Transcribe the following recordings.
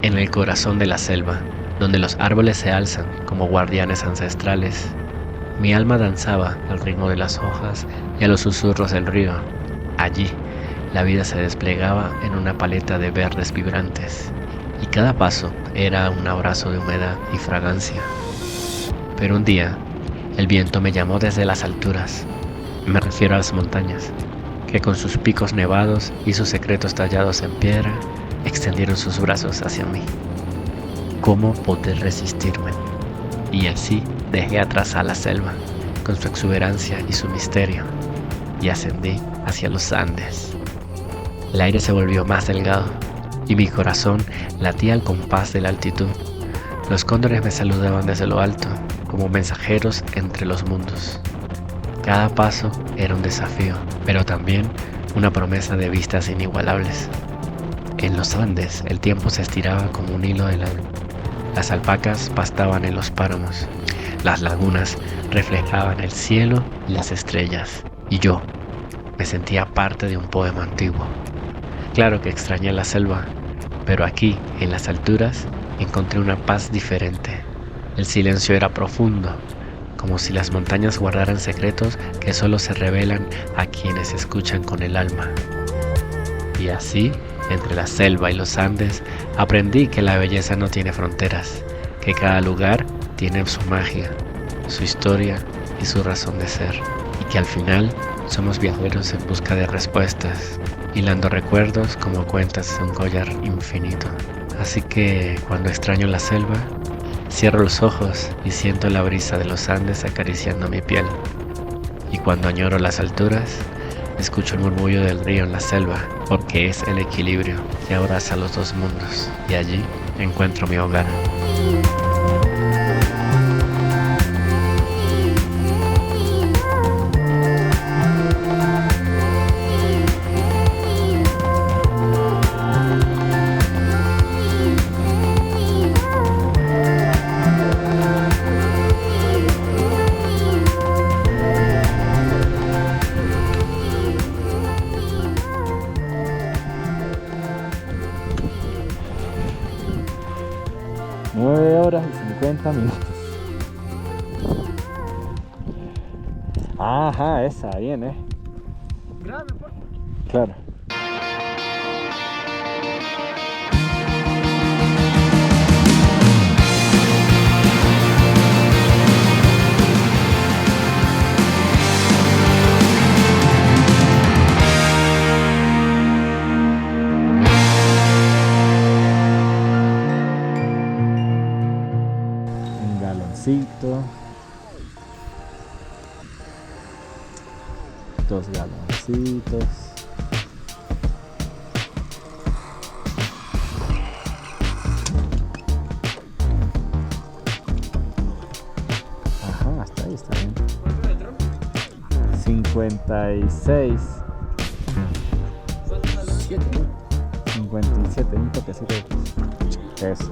en el corazón de la selva, donde los árboles se alzan como guardianes ancestrales. Mi alma danzaba al ritmo de las hojas y a los susurros del río. Allí, la vida se desplegaba en una paleta de verdes vibrantes, y cada paso era un abrazo de humedad y fragancia. Pero un día, el viento me llamó desde las alturas. Me refiero a las montañas, que con sus picos nevados y sus secretos tallados en piedra, extendieron sus brazos hacia mí. ¿Cómo poder resistirme? Y así dejé atrás a la selva, con su exuberancia y su misterio, y ascendí hacia los Andes. El aire se volvió más delgado, y mi corazón latía al compás de la altitud. Los cóndores me saludaban desde lo alto, como mensajeros entre los mundos. Cada paso era un desafío, pero también una promesa de vistas inigualables. En los Andes el tiempo se estiraba como un hilo de lana. Las alpacas pastaban en los páramos, las lagunas reflejaban el cielo y las estrellas, y yo me sentía parte de un poema antiguo. Claro que extrañé la selva, pero aquí, en las alturas, encontré una paz diferente. El silencio era profundo, como si las montañas guardaran secretos que solo se revelan a quienes escuchan con el alma. Y así, entre la selva y los Andes, aprendí que la belleza no tiene fronteras, que cada lugar tiene su magia, su historia y su razón de ser, y que al final somos viajeros en busca de respuestas, hilando recuerdos como cuentas de un collar infinito. Así que cuando extraño la selva, cierro los ojos y siento la brisa de los Andes acariciando mi piel. Y cuando añoro las alturas, escucho el murmullo del río en la selva, porque es el equilibrio que abraza los dos mundos, y allí encuentro mi hogar. Horas y 50 minutos. Ajá, esa, bien, Grave, por favor. Claro. Dos galoncitos. Ajá, hasta ahí está bien. 56. 57, un toquecito de pesos.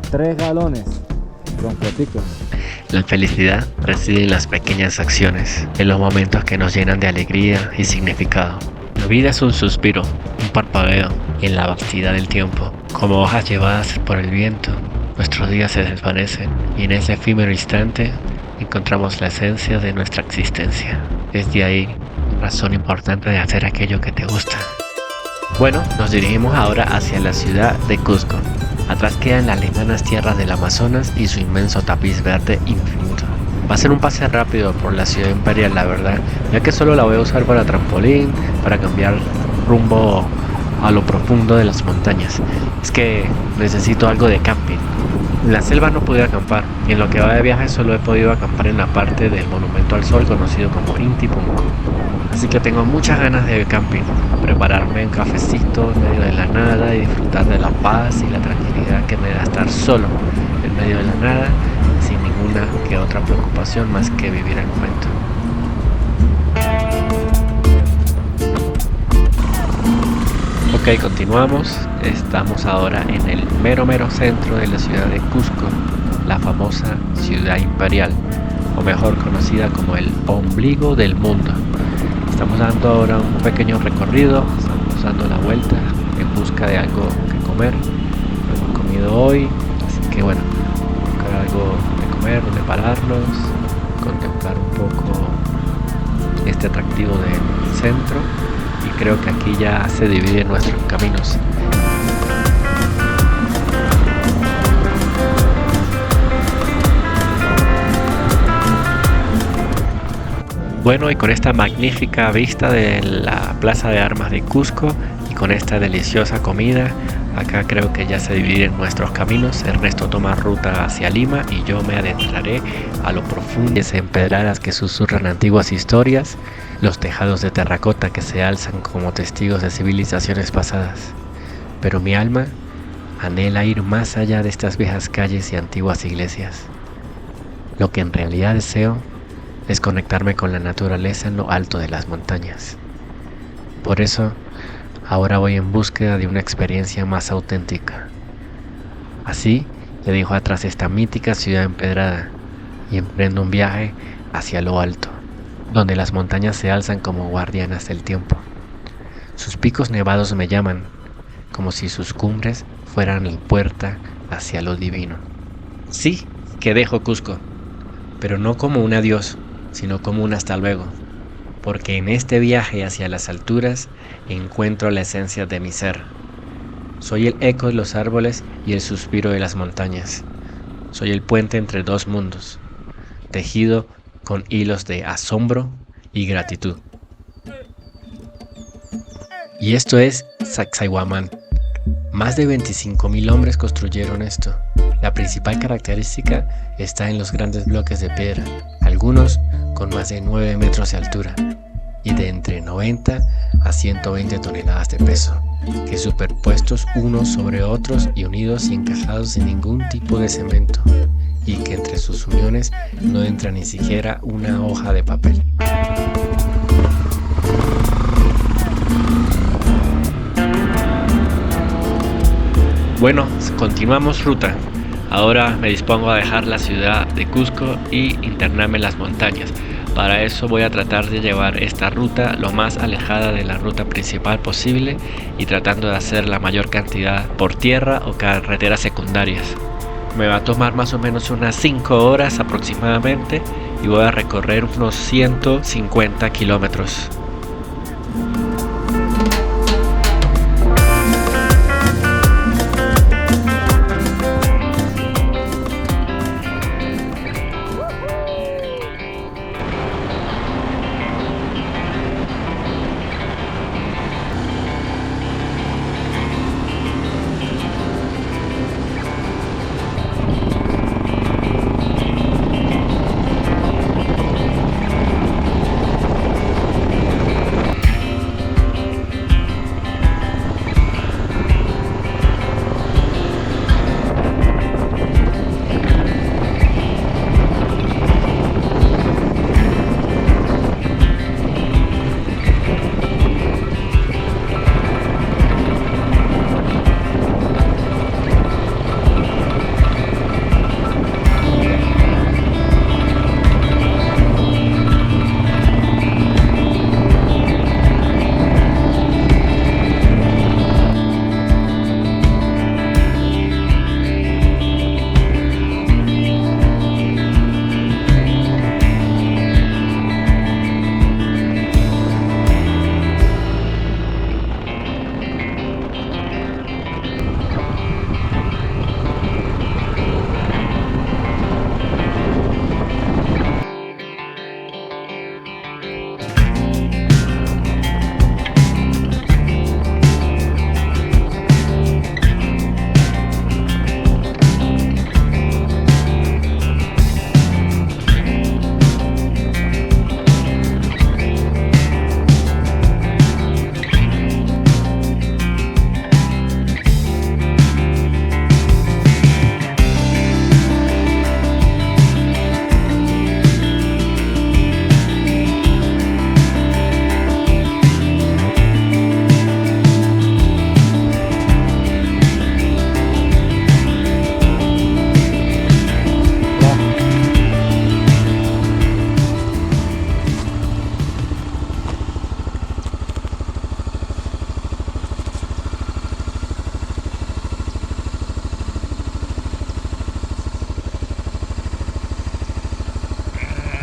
3 galones con foticos. La felicidad reside en las pequeñas acciones, en los momentos que nos llenan de alegría y significado. La vida es un suspiro, un parpadeo en la vastidad del tiempo. Como hojas llevadas por el viento, nuestros días se desvanecen y en ese efímero instante encontramos la esencia de nuestra existencia. Desde ahí, una razón importante de hacer aquello que te gusta. Bueno, nos dirigimos ahora hacia la ciudad de Cusco. Atrás quedan las lejanas tierras del Amazonas y su inmenso tapiz verde infinito. Va a ser un pase rápido por la ciudad imperial, la verdad, ya que solo la voy a usar para trampolín, para cambiar rumbo a lo profundo de las montañas. Es que necesito algo de camping. En la selva no pude acampar, y en lo que va de viaje solo he podido acampar en la parte del Monumento al Sol conocido como Inti Punco. Así que tengo muchas ganas de camping, prepararme un cafecito en medio de la nada y disfrutar de la paz y la tranquilidad que me da estar solo en medio de la nada, sin ninguna que otra preocupación más que vivir el momento. Ok, continuamos. Estamos ahora en el mero centro de la ciudad de Cusco, la famosa ciudad imperial, o mejor conocida como el ombligo del mundo. Estamos dando ahora un pequeño recorrido, estamos dando la vuelta en busca de algo que comer. No hemos comido hoy, así que bueno, buscar algo de comer, donde pararnos, contemplar un poco este atractivo del centro, y creo que aquí ya se dividen nuestros caminos. Bueno, y con esta magnífica vista de la Plaza de Armas de Cusco y con esta deliciosa comida, acá creo que ya se dividen nuestros caminos. Ernesto toma ruta hacia Lima y yo me adentraré a lo profundo de empedradas que susurran antiguas historias, los tejados de terracota que se alzan como testigos de civilizaciones pasadas. Pero mi alma anhela ir más allá de estas viejas calles y antiguas iglesias. Lo que en realidad deseo es conectarme con la naturaleza en lo alto de las montañas. Por eso, ahora voy en búsqueda de una experiencia más auténtica. Así, le dejo atrás esta mítica ciudad empedrada y emprendo un viaje hacia lo alto, donde las montañas se alzan como guardianas del tiempo. Sus picos nevados me llaman, como si sus cumbres fueran la puerta hacia lo divino. Sí, que dejo Cusco, pero no como un adiós, sino como un hasta luego, porque en este viaje hacia las alturas encuentro la esencia de mi ser. Soy el eco de los árboles y el suspiro de las montañas. Soy el puente entre dos mundos, tejido con hilos de asombro y gratitud. Y esto es Sacsayhuamán. Más de 25.000 hombres construyeron esto. La principal característica está en los grandes bloques de piedra, algunos con más de 9 metros de altura y de entre 90 a 120 toneladas de peso, que superpuestos unos sobre otros y unidos y encajados sin ningún tipo de cemento, y que entre sus uniones no entra ni siquiera una hoja de papel. Bueno, continuamos ruta. Ahora me dispongo a dejar la ciudad de Cusco y internarme en las montañas. Para eso voy a tratar de llevar esta ruta lo más alejada de la ruta principal posible y tratando de hacer la mayor cantidad por tierra o carreteras secundarias. Me va a tomar más o menos unas 5 horas aproximadamente y voy a recorrer unos 150 kilómetros.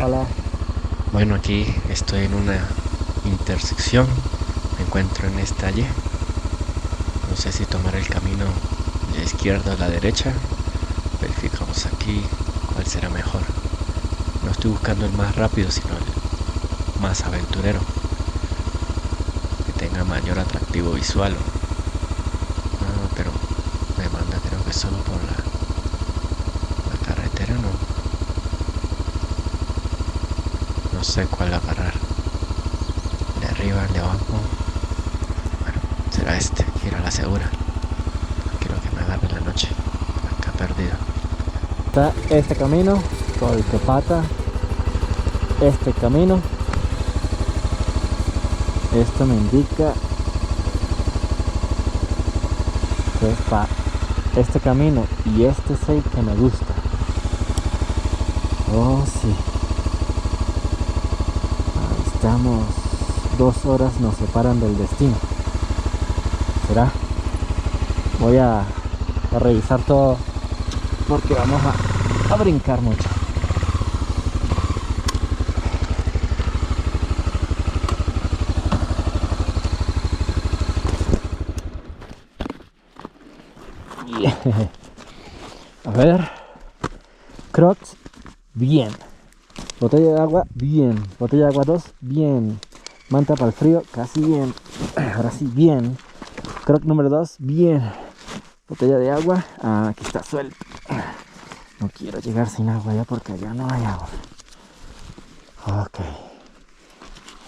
Ojalá. Bueno, aquí estoy en una intersección. Me encuentro en esta Y. No sé si tomar el camino de la izquierda o la derecha. Verificamos aquí cuál será mejor. No estoy buscando el más rápido, sino el más aventurero, que tenga mayor atractivo visual. No, pero me manda creo que solo por la carretera, no sé cuál agarrar. De arriba, el de abajo. Bueno, será este, ir a la segura. No quiero que me agarre la noche acá perdido. Está este camino, Coltepata. Este camino. Esto me indica que es para este camino y este es el que me gusta. Oh, sí. Ahí estamos. 2 horas nos separan del destino. ¿Será? Voy a revisar todo porque vamos a brincar mucho. A ver, Crocs, bien. Botella de agua, bien. Botella de agua 2, bien. Manta para el frío, casi bien. Ahora sí, bien. Croc número 2, bien. Botella de agua, aquí está suelto. No quiero llegar sin agua ya porque allá no hay agua. Ok.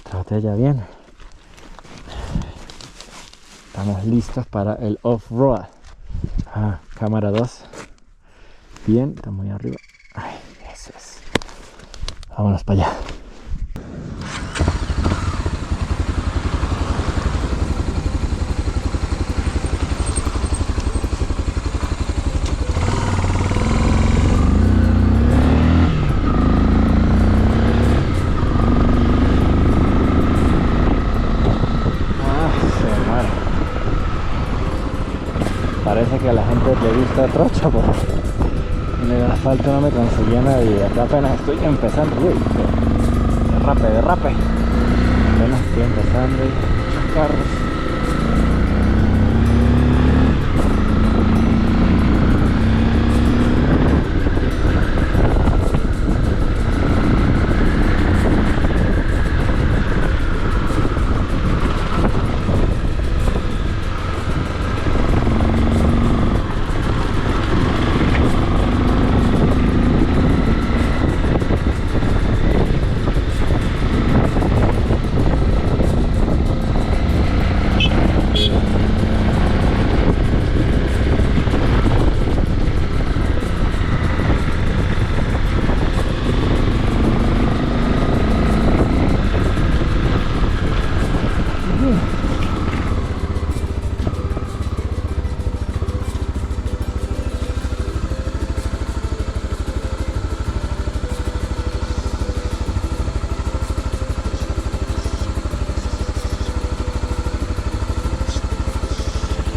Otra botella, bien. Estamos listos para el off-road. Cámara 2. Bien, está muy arriba. Ay, eso es. Vámonos para allá. Parece que a la gente le gusta trocha, porque en el asfalto no me conseguía nadie. Acá apenas estoy empezando. Uy, derrape. Apenas estoy empezando y muchos carros.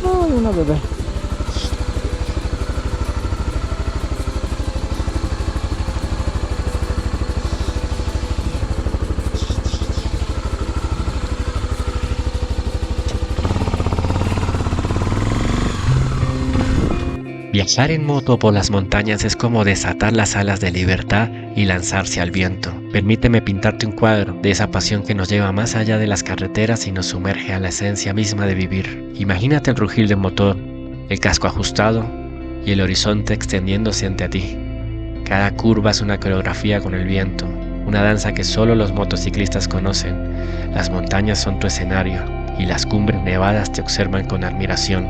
Ay, una bebé. Viajar en moto por las montañas es como desatar las alas de libertad y lanzarse al viento. Permíteme pintarte un cuadro de esa pasión que nos lleva más allá de las carreteras y nos sumerge a la esencia misma de vivir. Imagínate el rugir del motor, el casco ajustado y el horizonte extendiéndose ante ti. Cada curva es una coreografía con el viento, una danza que solo los motociclistas conocen. Las montañas son tu escenario y las cumbres nevadas te observan con admiración.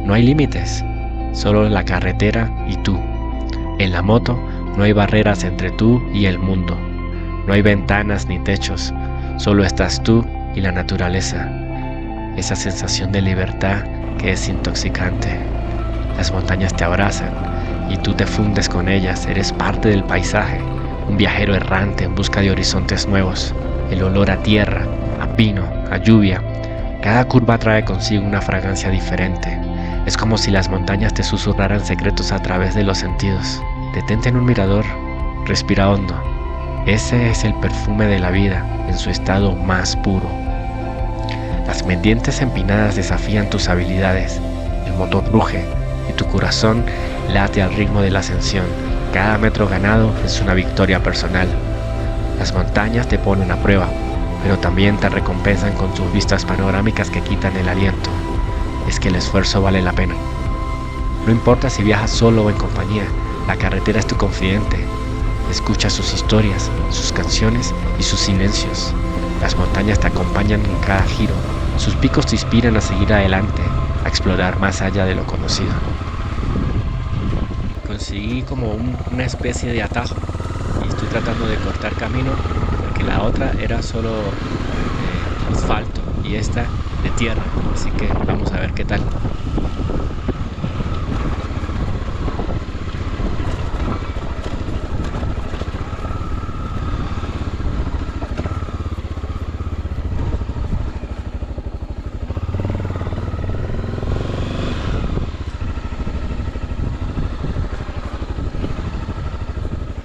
No hay límites. Solo la carretera y tú. En la moto no hay barreras entre tú y el mundo. No hay ventanas ni techos. Solo estás tú y la naturaleza. Esa sensación de libertad que es intoxicante. Las montañas te abrazan y tú te fundes con ellas. Eres parte del paisaje. Un viajero errante en busca de horizontes nuevos. El olor a tierra, a pino, a lluvia. Cada curva trae consigo una fragancia diferente. Es como si las montañas te susurraran secretos a través de los sentidos. Detente en un mirador, respira hondo Ese es el perfume de la vida en su estado más puro. Las pendientes empinadas desafían tus habilidades, el motor ruge y tu corazón late al ritmo de la ascensión. Cada metro ganado es una victoria personal. Las montañas te ponen a prueba, pero también te recompensan con sus vistas panorámicas que quitan el aliento. Es que el esfuerzo vale la pena. No importa si viajas solo o en compañía, la carretera es tu confidente. Escucha sus historias, sus canciones y sus silencios. Las montañas te acompañan en cada giro. Sus picos te inspiran a seguir adelante, a explorar más allá de lo conocido. Conseguí como una especie de atajo y estoy tratando de cortar camino porque la otra era solo asfalto y esta de tierra, así que vamos a ver qué tal.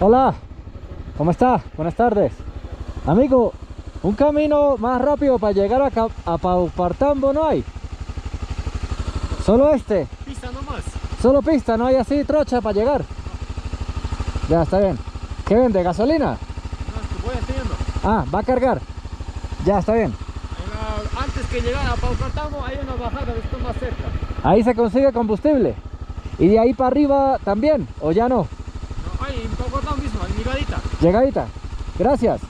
Hola, ¿cómo está? Buenas tardes. Amigo, un camino más rápido para llegar a Paucartambo no hay. Solo este. Pista nomás. Solo pista, no hay así trocha para llegar. Ya, está bien. ¿Qué vende? ¿Gasolina? No, es que voy entendiendo. Ah, va a cargar. Ya, está bien. Antes que llegar a Paucartambo hay una bajada, esto más cerca. Ahí se consigue combustible. ¿Y de ahí para arriba también? ¿O ya no? No, ahí en Paucartambo mismo, en Migadita. Llegadita. Gracias.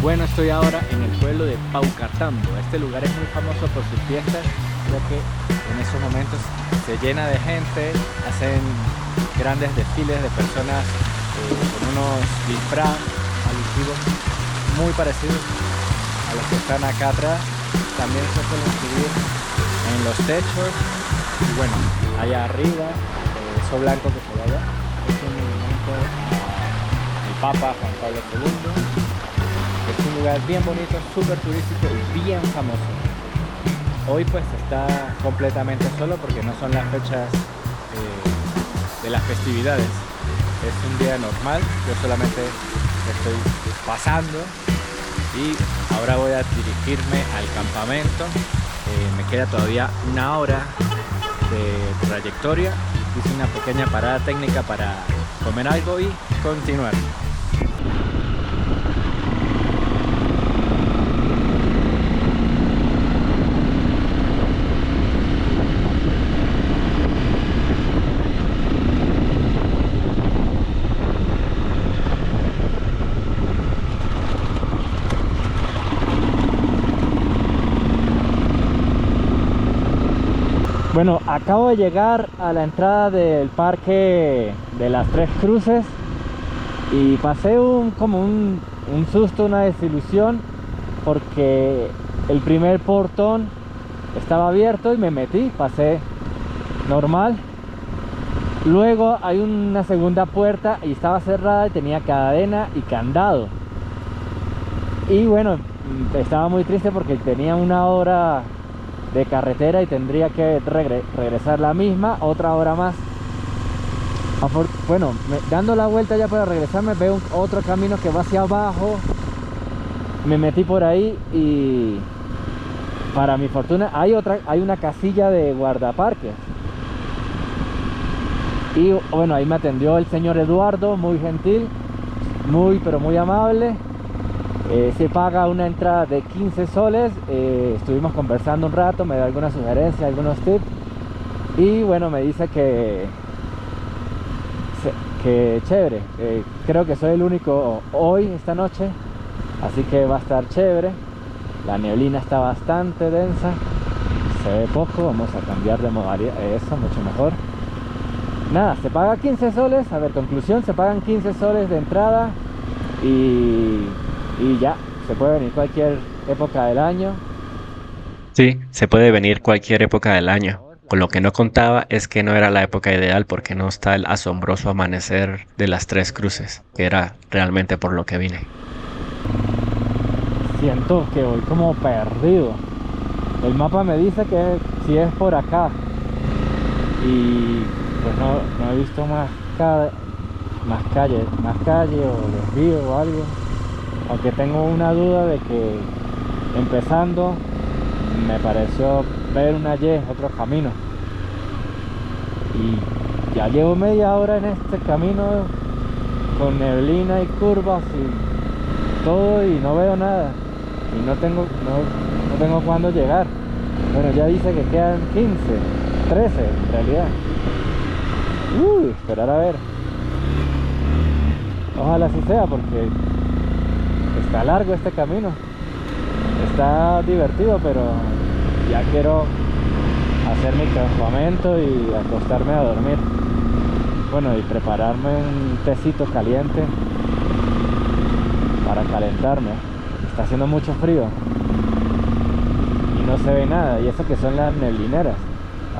Bueno, estoy ahora en el pueblo de Paucartambo. Este lugar es muy famoso por sus fiestas, ya que en esos momentos se llena de gente, hacen grandes desfiles de personas con unos disfraz alusivos muy parecidos a los que están acá atrás. También se suelen subir en los techos y bueno, allá arriba, eso blanco que se ve allá, es un monumento al Papa Juan Pablo II. Es un lugar bien bonito, súper turístico y bien famoso. Hoy pues está completamente solo porque no son las fechas de las festividades. Es un día normal, yo solamente estoy pasando y ahora voy a dirigirme al campamento. Me queda todavía una hora de trayectoria. Hice una pequeña parada técnica para comer algo y continuar. Bueno, acabo de llegar a la entrada del parque de las Tres Cruces y pasé como un susto, una desilusión, porque el primer portón estaba abierto y me metí, pasé normal. Luego hay una segunda puerta y estaba cerrada y tenía cadena y candado. Y bueno, estaba muy triste porque tenía una hora de carretera y tendría que regresar la misma, otra hora más. Bueno, dando la vuelta ya para regresarme, veo otro camino que va hacia abajo. Me metí por ahí y para mi fortuna hay una casilla de guardaparques. Y bueno, ahí me atendió el señor Eduardo, muy gentil, pero muy amable. Se paga una entrada de 15 soles. Estuvimos conversando un rato, me da algunas sugerencias, algunos tips. Y bueno, me dice que chévere. Creo que soy el único hoy, esta noche. Así que va a estar chévere. La neblina está bastante densa. Se ve poco, vamos a cambiar de modalidad. Eso, mucho mejor. Nada, se paga 15 soles. A ver, conclusión, se pagan 15 soles de entrada. Y ya, se puede venir cualquier época del año. Sí, se puede venir cualquier época del año. Con lo que no contaba es que no era la época ideal porque no está el asombroso amanecer de las Tres Cruces, que era realmente por lo que vine. Siento que voy como perdido. El mapa me dice que si es por acá. Y pues no he visto más calle o desvío o algo. Aunque tengo una duda de que empezando me pareció ver una Y, otro camino. Y ya llevo media hora en este camino con neblina y curvas y todo y no veo nada. Y no tengo cuándo llegar. Bueno, ya dice que quedan 15, 13 en realidad. Esperar a ver. Ojalá así sea porque está largo este camino. Está divertido, pero ya quiero hacer mi campamento y acostarme a dormir. Bueno, y prepararme un tecito caliente para calentarme. Está haciendo mucho frío y no se ve nada, y eso que son las neblineras.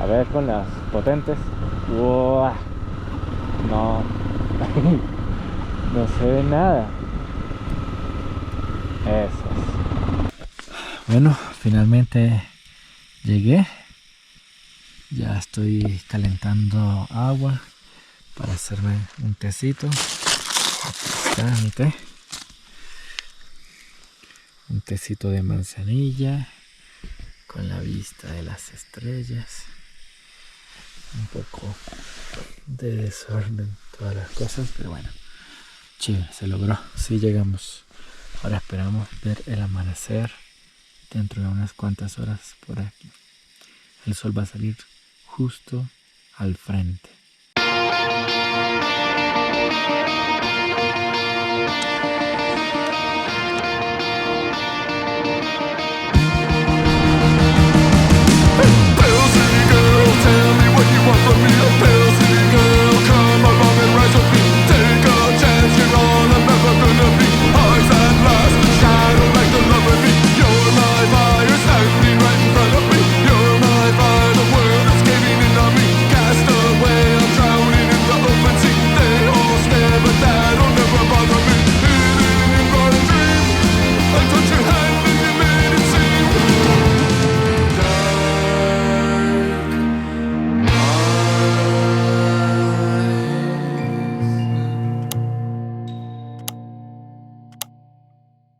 A ver, con las potentes. ¡Wow! No no se ve nada. Eso es. Bueno, finalmente llegué. Ya estoy calentando agua para hacerme un tecito. Aquí está mi té. Un tecito de manzanilla con la vista de las estrellas. Un poco de desorden, todas las cosas, pero bueno, chévere, se logró. Sí, llegamos. Ahora esperamos ver el amanecer dentro de unas cuantas horas por aquí. El sol va a salir justo al frente. Little city girl, tell me what you want from me.